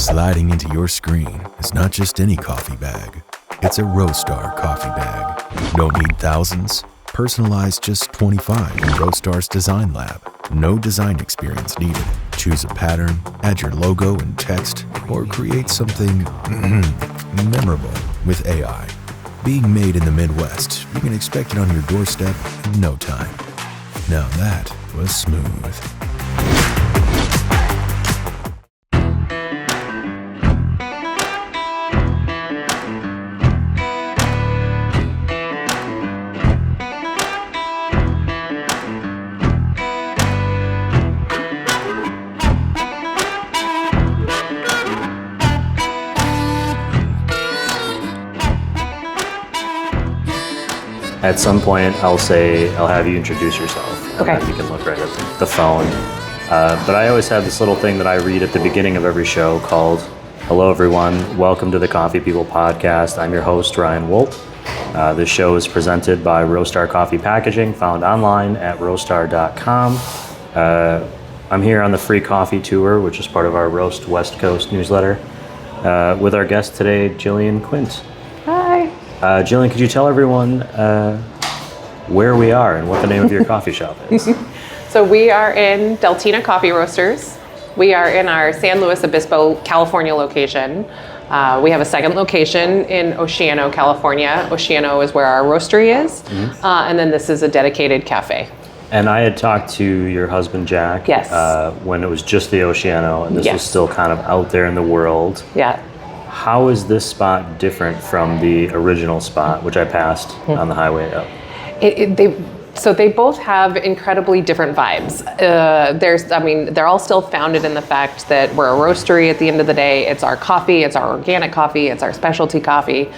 Sliding into your screen is not just any coffee bag. It's a Roastar coffee bag. Don't need thousands. Personalized just 25 in Roastar's Design Lab. No design experience needed. Choose a pattern, add your logo and text, or create something memorable with AI. Being made in the Midwest, you can expect it on your doorstep in no time. Now that was smooth. At some point, I'll have you introduce yourself. Okay. And then you can look right at the phone. But I always have this little thing that I read at the beginning of every show called, "Hello everyone, welcome to the Coffee People Podcast. I'm your host, Ryan Woldt. This show is presented by Roastar Coffee Packaging, found online at roastar.com. I'm here on the free coffee tour, which is part of our Roast West Coast newsletter, with our guest today, Jillian Quint. Hi. Jillian, could you tell everyone where we are and what the name of your coffee shop is? So we are in Deltina Coffee Roasters. We are in our San Luis Obispo, California location. We have a second location in Oceano, California. Oceano is where our roastery is. And then this is a dedicated cafe. And I had talked to your husband, Jack, Yes. When it was just the Oceano, and this Yes. was still kind of out there in the world. Yeah. How is this spot different from the original spot, which I passed on the highway up? They both have incredibly different vibes. They're all still founded in the fact that we're a roastery at the end of the day. It's our coffee, it's our organic coffee, it's our specialty coffee.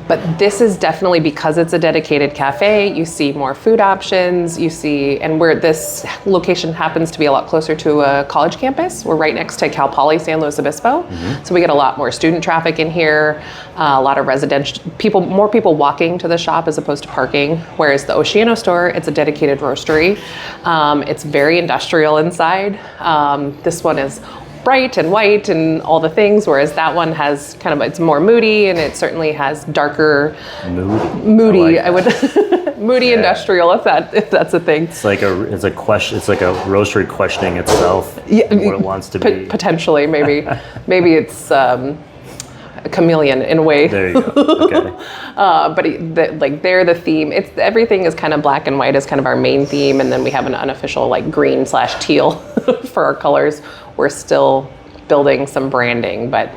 But this is definitely, because it's a dedicated cafe, you see more food options, and where this location happens to be a lot closer to a college campus. We're right next to Cal Poly San Luis Obispo. So we get a lot more student traffic in here, a lot of residential people, more people walking to the shop as opposed to parking. Whereas the Oceano store, it's a dedicated roastery. It's very industrial inside. This one is bright and white and all the things, whereas that one has it's more moody, and it certainly has darker moody. I would moody industrial, if that's a thing. It's like a roastery questioning itself, what it wants to be. Potentially, maybe it's a chameleon in a way. There you go. Okay. But they're the theme. Everything is kind of black and white is kind of our main theme, and then we have an unofficial green/teal for our colors. We're still building some branding, but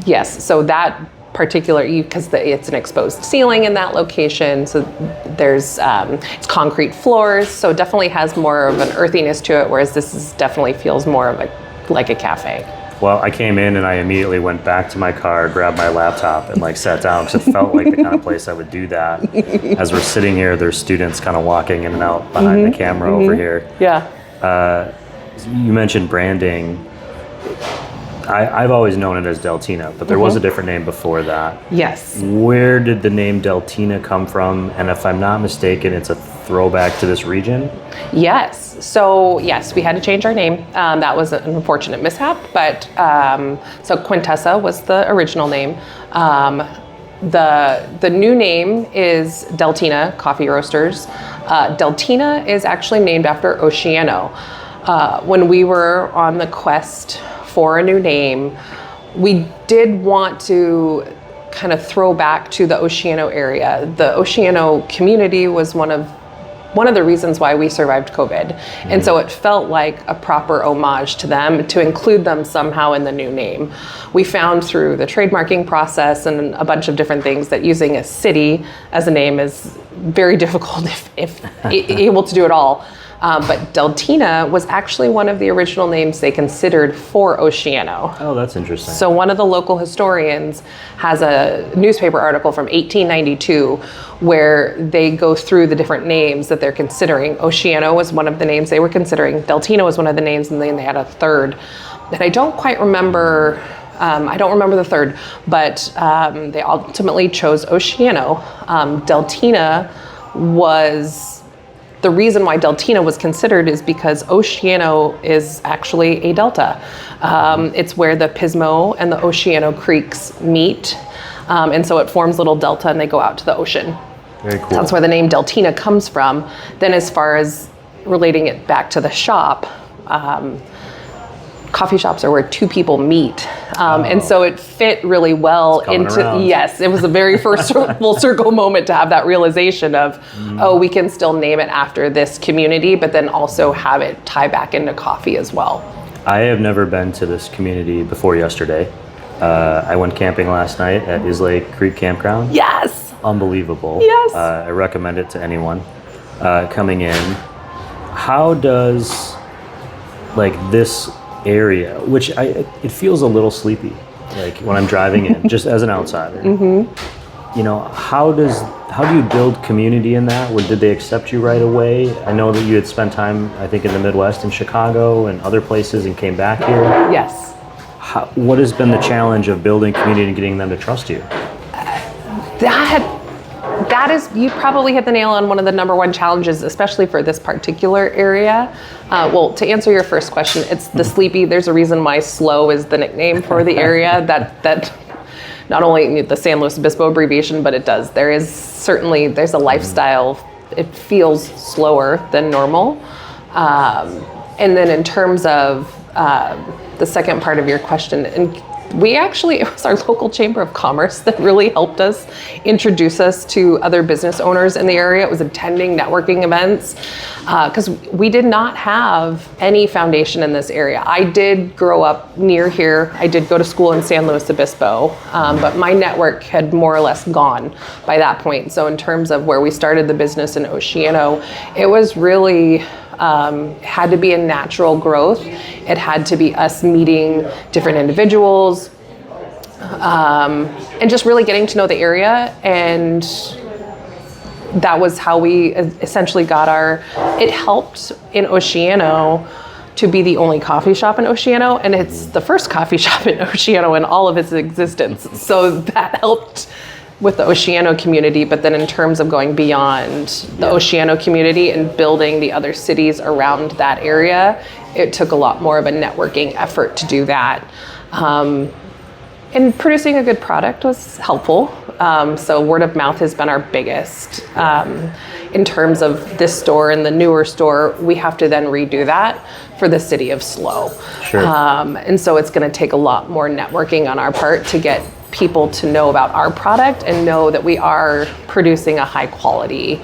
yes. So that particular, because it's an exposed ceiling in that location, so there's it's concrete floors, so it definitely has more of an earthiness to it. Whereas this definitely feels more of like a cafe. Well, I came in and I immediately went back to my car, grabbed my laptop, and sat down, because it felt like the kind of place I would do that. As we're sitting here, there's students kind of walking in and out behind the camera over here. Yeah. You mentioned branding. I've always known it as Deltina, but there was a different name before that. Yes. Where did the name Deltina come from? And if I'm not mistaken, it's a throwback to this region? Yes. So yes, we had to change our name. That was an unfortunate mishap, but so Quintessa was the original name. The new name is Deltina Coffee Roasters. Deltina is actually named after Oceano. When we were on the quest for a new name, we did want to kind of throw back to the Oceano area. The Oceano community was one of the reasons why we survived COVID. And so it felt like a proper homage to them to include them somehow in the new name. We found through the trademarking process and a bunch of different things that using a city as a name is very difficult if able to do it all. But Deltina was actually one of the original names they considered for Oceano. Oh, that's interesting. So one of the local historians has a newspaper article from 1892 where they go through the different names that they're considering. Oceano was one of the names they were considering. Deltina was one of the names, and then they had a third. And I don't quite remember. I don't remember the third, but they ultimately chose Oceano. Deltina was the reason why Deltina was considered is because Oceano is actually a delta. It's where the Pismo and the Oceano creeks meet. And so it forms little delta and they go out to the ocean. Very cool. That's where the name Deltina comes from. Then as far as relating it back to the shop, coffee shops are where two people meet. And so it fit really well into, yes, it was the very first full circle moment to have that realization of, oh, we can still name it after this community, but then also have it tie back into coffee as well. I have never been to this community before yesterday. I went camping last night at Islay Creek Campground. Yes. Unbelievable. Yes. I recommend it to anyone coming in. How does like this area, which it feels a little sleepy, like when I'm driving in, just as an outsider. You know, how do you build community in that? Did they accept you right away? I know that you had spent time, I think, in the Midwest, in Chicago and other places, and came back here. Yes. What has been the challenge of building community and getting them to trust you? That is, you probably hit the nail on one of the number one challenges, especially for this particular area. Well, to answer your first question, it's the sleepy. There's a reason why slow is the nickname for the area. that not only the San Luis Obispo abbreviation, but there's a lifestyle. It feels slower than normal. And then in terms of the second part of your question, and it was our local chamber of commerce that really helped us introduce us to other business owners in the area. It was attending networking events because we did not have any foundation in this area. I did grow up near here. I did go to school in San Luis Obispo, but my network had more or less gone by that point. So in terms of where we started the business in Oceano, it was really had to be a natural growth. It had to be us meeting different individuals and just really getting to know the area. And that was how we essentially it helped in Oceano to be the only coffee shop in Oceano. And it's the first coffee shop in Oceano in all of its existence. So that helped with the Oceano community, but then in terms of going beyond the Oceano community and building the other cities around that area, it took a lot more of a networking effort to do that. And producing a good product was helpful. So word of mouth has been our biggest. In terms of this store and the newer store, we have to then redo that for the city of SLO. Sure. And so it's gonna take a lot more networking on our part to get people to know about our product and know that we are producing a high quality,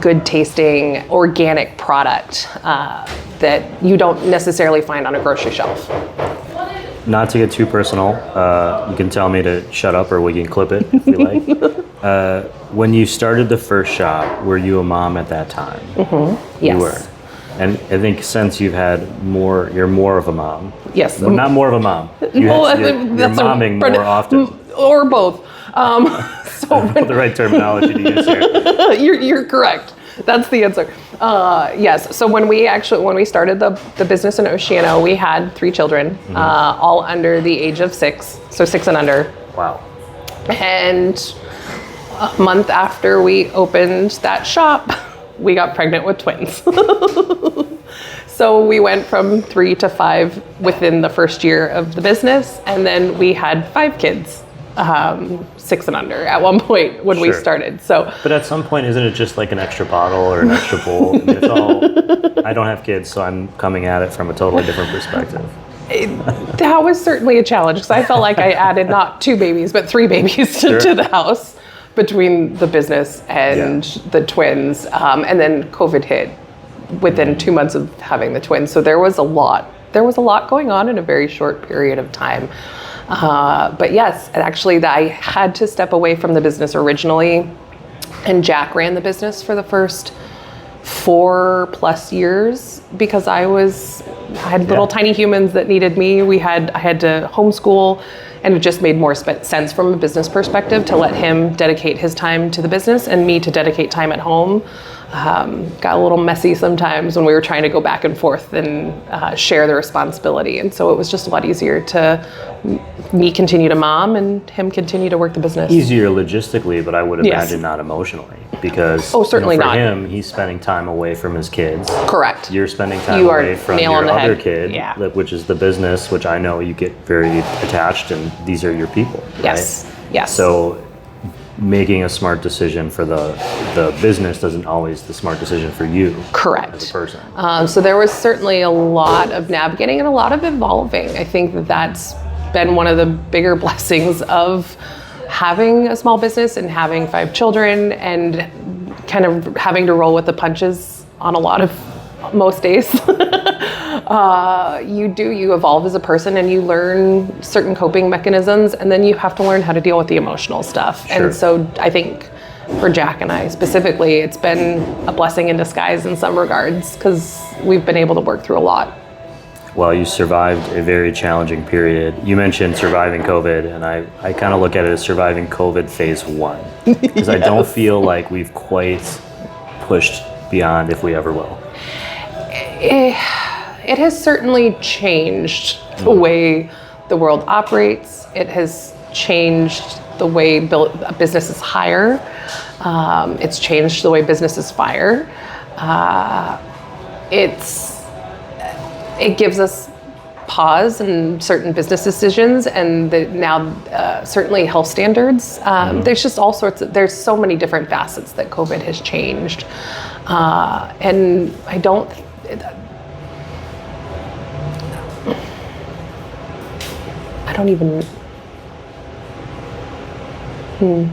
good tasting, organic product that you don't necessarily find on a grocery shelf. Not to get too personal, you can tell me to shut up or we can clip it if you like. When you started the first shop, were you a mom at that time? Mm-hmm. Yes. You were. And I think since you've had you're more of a mom. Yes. Well, not more of a mom. You're momming more often. Or both. The right terminology to use here. You're correct. That's the answer. Yes. So when we started the business in Oceano, we had 3 children, all under the age of 6, so 6 and under. Wow. And a month after we opened that shop, we got pregnant with twins. So we went from 3 to 5 within the first year of the business, and then we had 5 kids, 6 and under at one point when we started. So, but at some point, isn't it just like an extra bottle or an extra bowl? I mean, it's all. I don't have kids, so I'm coming at it from a totally different perspective. That was certainly a challenge because I felt like I added not 2 babies but 3 babies to the house between the business and the twins, and then COVID hit within 2 months of having the twins. So there was a lot going on in a very short period of time. But yes, actually I had to step away from the business originally, and Jack ran the business for the first 4+ years because I had little tiny humans that needed me. I had to homeschool And it just made more sense from a business perspective to let him dedicate his time to the business and me to dedicate time at home. Got a little messy sometimes when we were trying to go back and forth and share the responsibility. And so it was just a lot easier to me continue to mom and him continue to work the business. Easier logistically, but I would imagine not emotionally, because certainly for not. him, he's spending time away from his kids. Correct. You're spending time away from your other kid, which is the business, which I know you get very attached, and these are your people. Yes. Right? Yes. So making a smart decision for the business doesn't always the smart decision for you. Correct. As a person. So there was certainly a lot of navigating and a lot of evolving. I think that's been one of the bigger blessings of having a small business and having 5 children and kind of having to roll with the punches on a lot of most days. You evolve as a person and you learn certain coping mechanisms, and then you have to learn how to deal with the emotional stuff. Sure. And so I think for Jack and I specifically, it's been a blessing in disguise in some regards, because we've been able to work through a lot. Well, you survived a very challenging period. You mentioned surviving COVID, and I kind of look at it as surviving COVID phase 1, because I don't feel like we've quite pushed beyond if we ever will. It has certainly changed the way the world operates. It has changed the way businesses hire. It's changed the way businesses fire. It gives us pause in certain business decisions, and now certainly health standards. There's just all sorts of, there's so many different facets that COVID has changed. And I don't even, we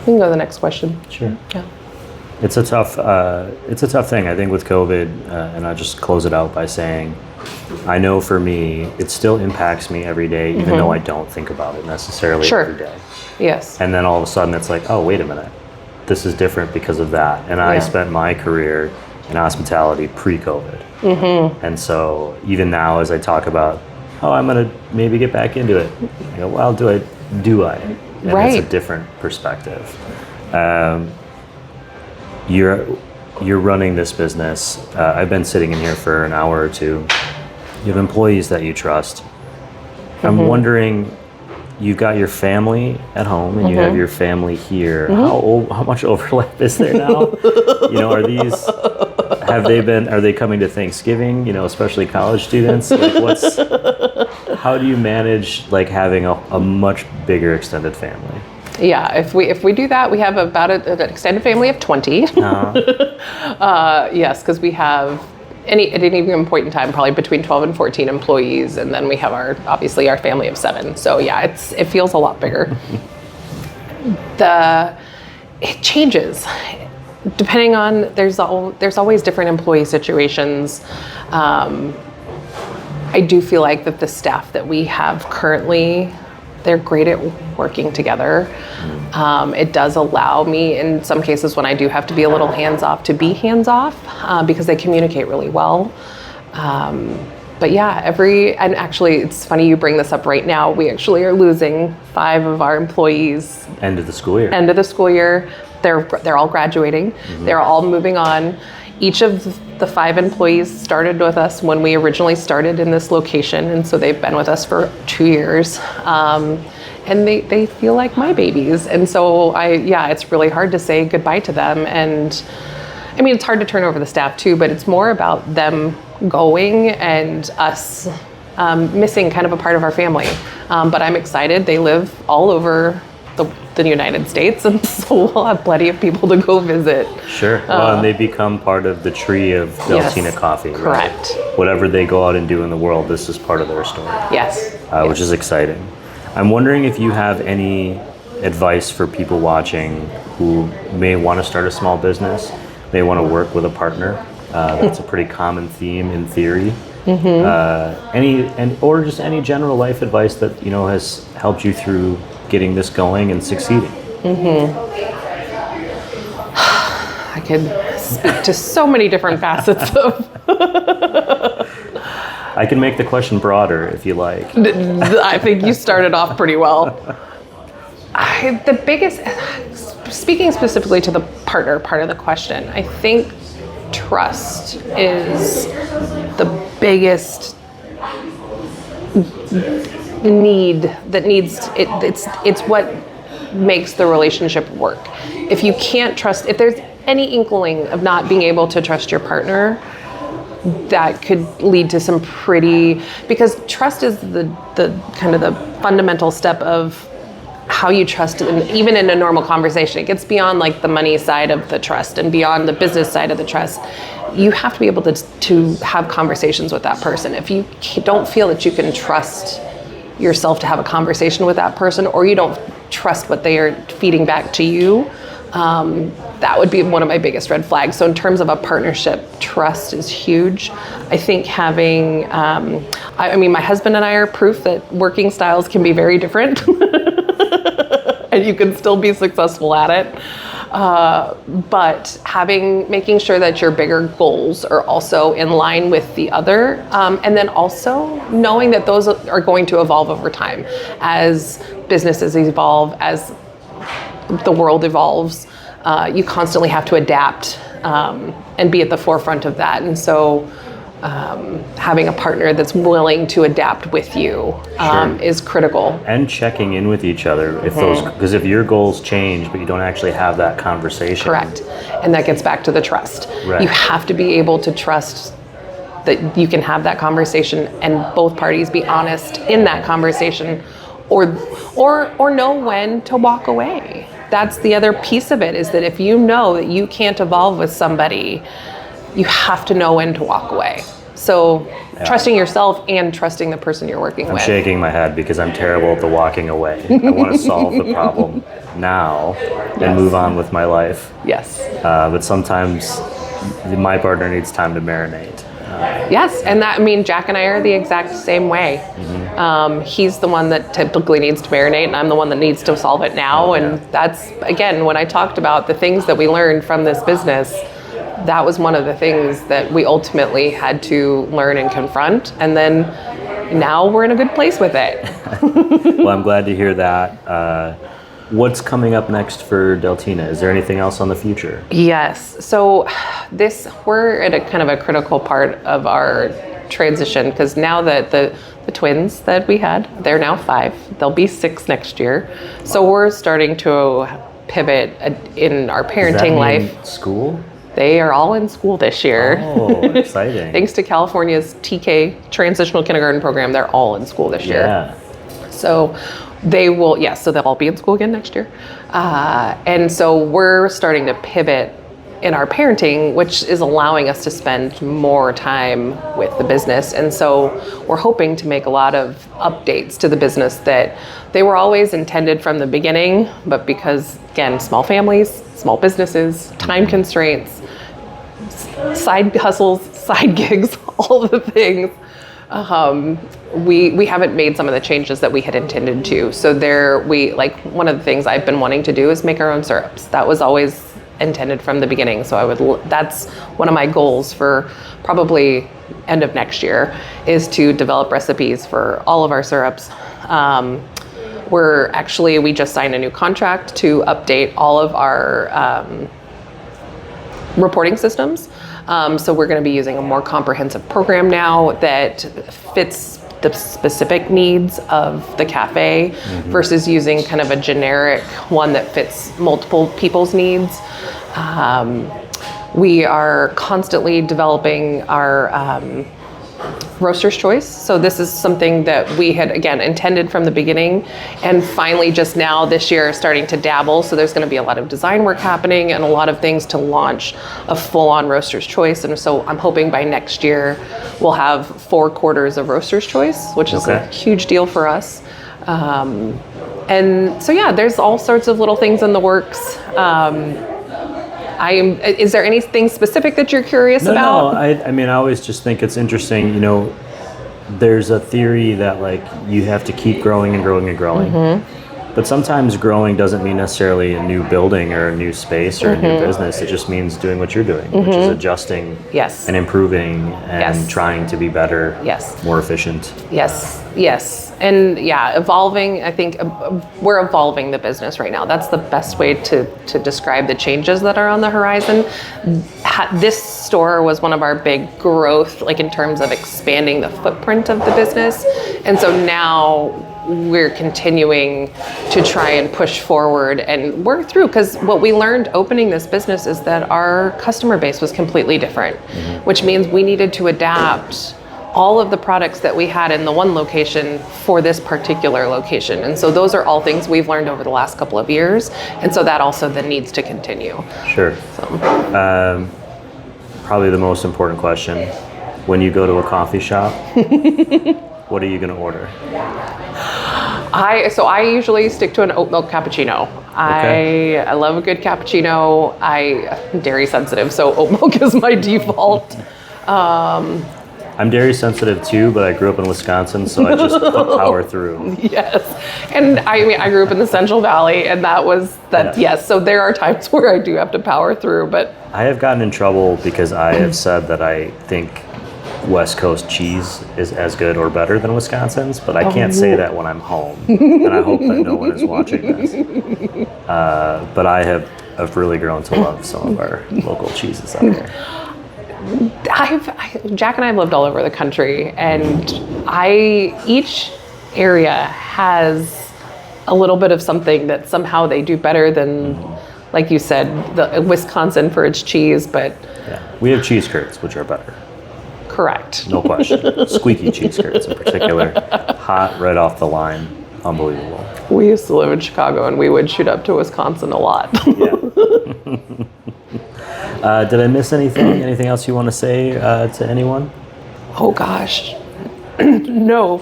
can go to the next question. Sure. Yeah. It's a tough thing, I think, with COVID, and I'll just close it out by saying, I know for me, it still impacts me every day, even though I don't think about it necessarily every day. Yes. And then all of a sudden it's like, oh, wait a minute, this is different because of that. And I spent my career in hospitality pre-COVID. And so even now, as I talk about, oh, I'm going to maybe get back into it, I go, well, do I? And it's a different perspective. You're running this business. I've been sitting in here for an hour or two. You have employees that you trust. I'm wondering, you've got your family at home and you have your family here. How much overlap is there now? Are they coming to Thanksgiving, especially college students? How do you manage having a much bigger extended family? Yeah, if we do that, we have about an extended family of 20. Yes, because we have at any given point in time, probably between 12 and 14 employees, and then we have our family of 7. So yeah, it feels a lot bigger. It changes depending on, there's always different employee situations. I do feel like that the staff that we have currently, they're great at working together. It does allow me, in some cases when I do have to be a little hands-off, to be hands-off because they communicate really well. But yeah, and actually it's funny you bring this up right now. We actually are losing 5 of our employees. End of the school year. They're all graduating. They're all moving on. Each of the 5 employees started with us when we originally started in this location, and so they've been with us for 2 years. And they feel like my babies. And so it's really hard to say goodbye to them. And I mean, it's hard to turn over the staff too, but it's more about them going and us missing kind of a part of our family. But I'm excited. They live all over the United States, and so we'll have plenty of people to go visit. Sure. Well, and they become part of the tree of Deltina coffee. Correct. Right? Whatever they go out and do in the world, this is part of their story. Yes. Which is exciting. I'm wondering if you have any advice for people watching who may want to start a small business, may want to work with a partner. That's a pretty common theme in theory. Or just any general life advice that has helped you through getting this going and succeeding. I could speak to so many different facets of I can make the question broader if you like. I think you started off pretty well. The biggest, speaking specifically to the partner part of the question, I think trust is the biggest need that needs, it's what makes the relationship work. If you can't trust, if there's any inkling of not being able to trust your partner, that could lead to some pretty, because trust is the kind of the fundamental step of how you trust, and even in a normal conversation, it gets beyond like the money side of the trust and beyond the business side of the trust. You have to be able to have conversations with that person. If you don't feel that you can trust yourself to have a conversation with that person, or you don't trust what they are feeding back to you, that would be one of my biggest red flags. So in terms of a partnership, trust is huge. I think having, I mean, my husband and I are proof that working styles can be very different and you can still be successful at it. But making sure that your bigger goals are also in line with the other, and then also knowing that those are going to evolve over time as businesses evolve, as the world evolves. You constantly have to adapt and be at the forefront of that. And so having a partner that's willing to adapt with you is critical. And checking in with each other if those, because if your goals change but you don't actually have that conversation. Correct. And that gets back to the trust. Right. You have to be able to trust that you can have that conversation and both parties be honest in that conversation, or know when to walk away. That's the other piece of it, is that if you know that you can't evolve with somebody, you have to know when to walk away. So trusting yourself and trusting the person you're working with. I'm shaking my head because I'm terrible at the walking away. I want to solve the problem now and move on with my life. Yes. But sometimes my partner needs time to marinate. Yes, and that, I mean, Jack and I are the exact same way. He's the one that typically needs to marinate, and I'm the one that needs to solve it now. And that's, again, when I talked about the things that we learned from this business, that was one of the things that we ultimately had to learn and confront. And then now we're in a good place with it. Well, I'm glad to hear that. What's coming up next for Deltina? Is there anything else on the future? Yes. So we're at a kind of a critical part of our transition, because now that the twins that we had, they're now 5. They'll be 6 next year. So we're starting to pivot in our parenting life. School? They are all in school this year. Oh, exciting. Thanks to California's TK, Transitional Kindergarten Program, they're all in school this year. Yeah. So they will, yes, so they'll all be in school again next year. And so we're starting to pivot in our parenting, which is allowing us to spend more time with the business. And so we're hoping to make a lot of updates to the business that they were always intended from the beginning, but because, again, small families, small businesses, time constraints, side hustles, side gigs, all the things, we haven't made some of the changes that we had intended to. So one of the things I've been wanting to do is make our own syrups. That was always intended from the beginning. So that's one of my goals for probably end of next year, is to develop recipes for all of our syrups. We just signed a new contract to update all of our reporting systems. So we're going to be using a more comprehensive program now that fits the specific needs of the cafe versus using kind of a generic one that fits multiple people's needs. We are constantly developing our Roaster's Choice. So this is something that we had, again, intended from the beginning, and finally just now this year starting to dabble. So there's going to be a lot of design work happening and a lot of things to launch a full-on Roaster's Choice. And so I'm hoping by next year we'll have 4 quarters of Roaster's Choice, which is a huge deal for us. And so, yeah, there's all sorts of little things in the works. Is there anything specific that you're curious about? No, I mean, I always just think it's interesting, there's a theory that like you have to keep growing and growing and growing. But sometimes growing doesn't mean necessarily a new building or a new space or a new business. It just means doing what you're doing, which is adjusting and improving and trying to be better, more efficient. Yes. And evolving, I think we're evolving the business right now. That's the best way to describe the changes that are on the horizon. This store was one of our big growth, like in terms of expanding the footprint of the business. And so now we're continuing to try and push forward and work through, because what we learned opening this business is that our customer base was completely different, which means we needed to adapt all of the products that we had in the one location for this particular location. And so those are all things we've learned over the last couple of years. And so that also then needs to continue. Sure. So. Probably the most important question, when you go to a coffee shop, what are you going to order? I usually stick to an oat milk cappuccino. Okay. I love a good cappuccino. I'm dairy sensitive, so oat milk is my default. I'm dairy sensitive too, but I grew up in Wisconsin, so I just power through. Yes, and I grew up in the Central Valley, and that was that. Yeah. Yes, so there are times where I do have to power through, but I have gotten in trouble because I have said that I think West Coast cheese is as good or better than Wisconsin's, but I can't say that when I'm home, and I hope that no one is watching this. But I've really grown to love some of our local cheeses out here. Jack and I have lived all over the country, and each area has a little bit of something that somehow they do better than, like you said, the Wisconsin for its cheese, but we have cheese curds, which are better. Correct. No question. Squeaky cheese curds in particular, hot right off the line, unbelievable. We used to live in Chicago, and we would shoot up to Wisconsin a lot. Did I miss anything? Anything else you want to say to anyone? Oh gosh, no.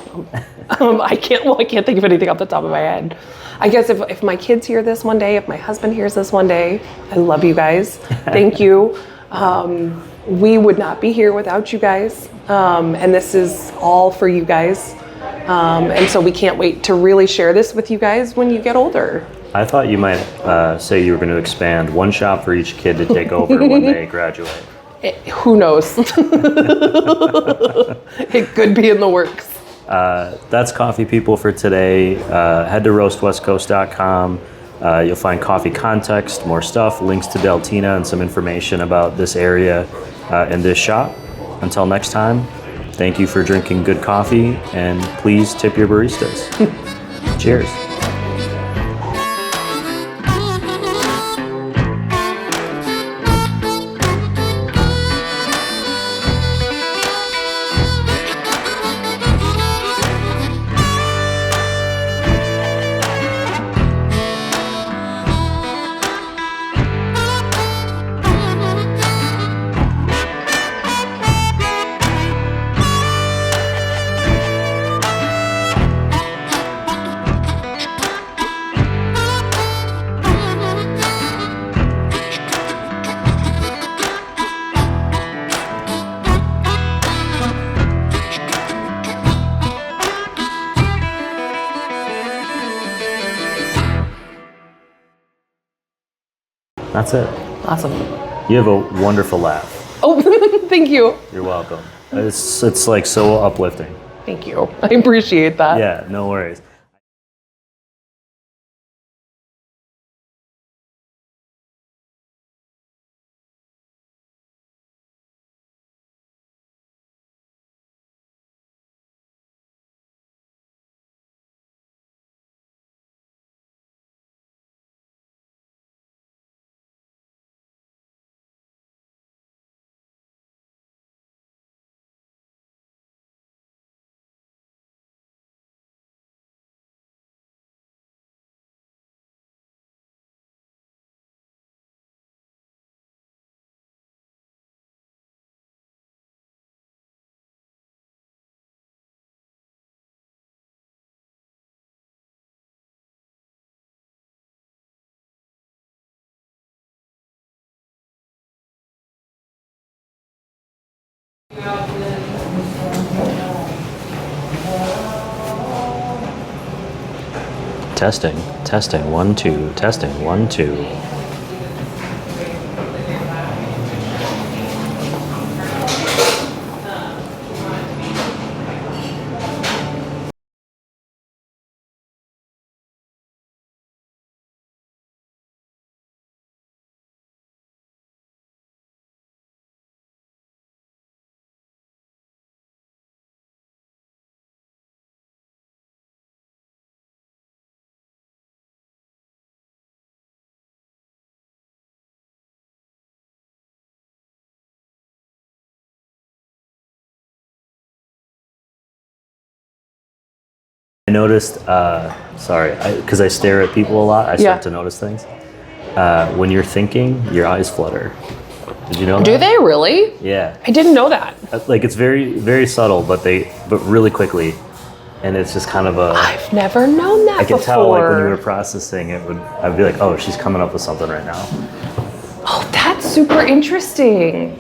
I can't think of anything off the top of my head. I guess if my kids hear this one day, if my husband hears this one day, I love you guys. Thank you. We would not be here without you guys, and this is all for you guys. And so we can't wait to really share this with you guys when you get older. I thought you might say you were going to expand one shop for each kid to take over when they graduate. Who knows? It could be in the works. That's Coffee People for today. Head to roastwestcoast.com. You'll find coffee context, more stuff, links to Deltina, and some information about this area and this shop. Until next time, thank you for drinking good coffee, and please tip your baristas. Cheers. That's it. Awesome. You have a wonderful laugh. Oh, thank you. You're welcome. It's like so uplifting. Thank you. I appreciate that. Yeah, no worries. Testing. 1, 2. Testing. 1, 2. I noticed, because I stare at people a lot, I start to notice things. When you're thinking, your eyes flutter. Did you know that? Do they really? Yeah. I didn't know that. Like it's very, very subtle, but really quickly. And it's just kind of I've never known that before. I could tell like when you were processing I'd be like, oh, she's coming up with something right now. Oh, that's super interesting.